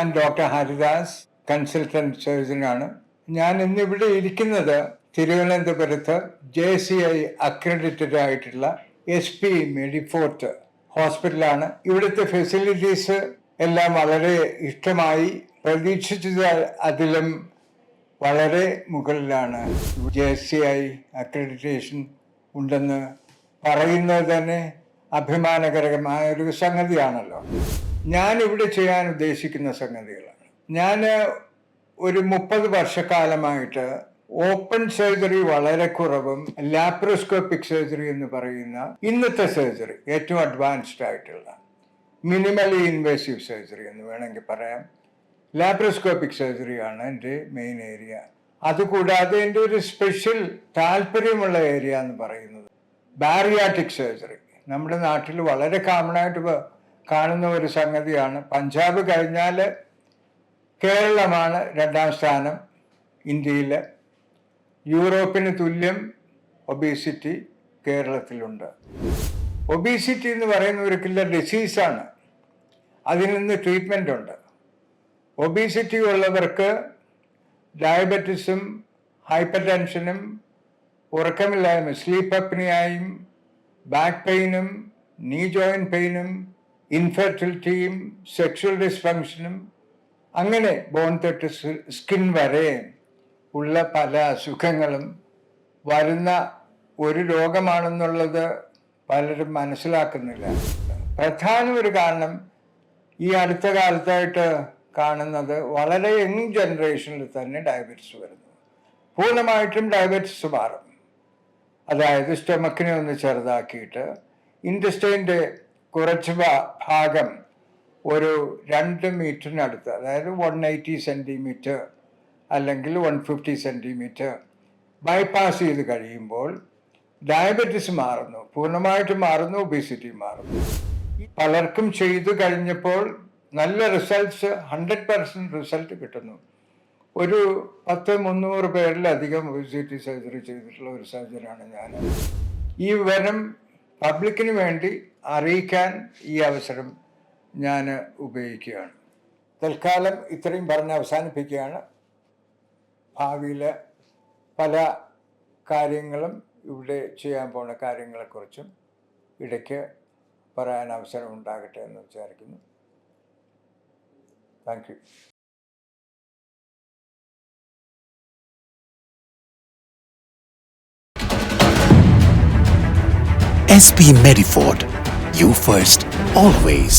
ഞാൻ doctor Haridas, consultant സർജനാണ്. ഞാൻ ഇന്നിവിടെ ഇരിക്കുന്നത് തിരുവനന്തപുരത്ത് JCI അക്രഡിറ്റഡ് ആയിട്ടുള്ള SP മെഡിഫോർട്ട് ഹോസ്പിറ്റലാണ്. ഇവിടുത്തെ ഫെസിലിറ്റീസ് എല്ലാം വളരെ ഇഷ്ടമായി. പ്രതീക്ഷിച്ചത് അതിലും വളരെ മുകളിലാണ്. JCI അക്രഡിറ്റേഷൻ ഉണ്ടെന്ന് പറയുന്നത് തന്നെ അഭിമാനകരമായ ഒരു സംഗതിയാണല്ലോ. ഞാൻ ഇവിടെ ചെയ്യാൻ ഉദ്ദേശിക്കുന്ന സംഗതികളാണ്. ഞാൻ ഒരു 30 വർഷക്കാലമായിട്ട് ഓപ്പൺ സർജറി വളരെ കുറവും ലാപ്രോസ്കോപ്പിക് സർജറി എന്ന് പറയുന്ന ഇന്നത്തെ സർജറി, ഏറ്റവും അഡ്വാൻസ്ഡ് ആയിട്ടുള്ള മിനിമലി ഇൻവേസീവ് സർജറി എന്ന് വേണമെങ്കിൽ പറയാം, ലാപ്രോസ്കോപ്പിക് സർജറിയാണ് എൻ്റെ മെയിൻ ഏരിയ. അതുകൂടാതെ എൻ്റെ ഒരു സ്പെഷ്യൽ താല്പര്യമുള്ള ഏരിയ എന്ന് പറയുന്നത് ബാരിയാട്രിക് സർജറി. നമ്മുടെ നാട്ടിൽ വളരെ കോമൺ ആയിട്ട് കാണുന്ന ഒരു സംഗതിയാണ്. പഞ്ചാബ് കഴിഞ്ഞാൽ കേരളമാണ് 2ാം സ്ഥാനം ഇന്ത്യയിൽ. യൂറോപ്പിന് തുല്യം ഒബീസിറ്റി കേരളത്തിലുണ്ട്. ഒബീസിറ്റി എന്ന് പറയുന്ന ഒരു കില്ലർ ഡിസീസാണ്. അതിൽ നിന്ന് ട്രീറ്റ്മെൻ്റ് ഉണ്ട്. ഒബീസിറ്റി ഉള്ളവർക്ക് ഡയബറ്റിസും ഹൈപ്പർ ടെൻഷനും ഉറക്കമില്ലായ്മ സ്ലീപ്പ് അപ്നിയായും ബാക്ക് പെയിനും നീ ജോയിൻറ്റ് പെയിനും ഇൻഫെർട്ടിലിറ്റിയും സെക്ഷൽ ഡിസ്ഫങ്ഷനും അങ്ങനെ ബോൺ തൊട്ട് സ്കിൻ വരെ ഉള്ള പല അസുഖങ്ങളും വരുന്ന ഒരു രോഗമാണെന്നുള്ളത് പലരും മനസ്സിലാക്കുന്നില്ല. പ്രധാന ഒരു കാരണം ഈ അടുത്ത കാലത്തായിട്ട് കാണുന്നത് വളരെ യങ് ജനറേഷനിൽ തന്നെ ഡയബറ്റിസ് വരുന്നു. പൂർണ്ണമായിട്ടും ഡയബറ്റിസ് മാറും. അതായത് സ്റ്റൊമക്കിനെ ഒന്ന് ചെറുതാക്കിയിട്ട് ഇൻറ്റസ്റ്റൈൻ്റെ കുറച്ച് ഭാഗം ഒരു 2 മീറ്ററിനടുത്ത്, അതായത് 180 സെൻറ്റിമീറ്റർ അല്ലെങ്കിൽ 150 സെൻറ്റിമീറ്റർ ബൈപ്പാസ് ചെയ്ത് കഴിയുമ്പോൾ ഡയബറ്റിസ് മാറുന്നു, പൂർണ്ണമായിട്ട് മാറുന്നു, ഒബേസിറ്റി മാറുന്നു. പലർക്കും ചെയ്തു കഴിഞ്ഞപ്പോൾ നല്ല റിസൾട്ട്സ്, 100% റിസൾട്ട് കിട്ടുന്നു. ഒരു 300 പേരിലധികം ഒബേസിറ്റി സർജറി ചെയ്തിട്ടുള്ള ഒരു സർജനാണ് ഞാൻ. ഈ വിവരം പബ്ലിക്കിന് വേണ്ടി അറിയിക്കാൻ ഈ അവസരം ഞാൻ ഉപയോഗിക്കുകയാണ്. തൽക്കാലം ഇത്രയും പറഞ്ഞ് അവസാനിപ്പിക്കുകയാണ്. ഭാവിയിൽ പല കാര്യങ്ങളും ഇവിടെ ചെയ്യാൻ പോകുന്ന കാര്യങ്ങളെക്കുറിച്ചും ഇടയ്ക്ക് പറയാൻ അവസരം ഉണ്ടാകട്ടെ എന്ന് വിചാരിക്കുന്നു. Thank you. SP Mediford, you first, always.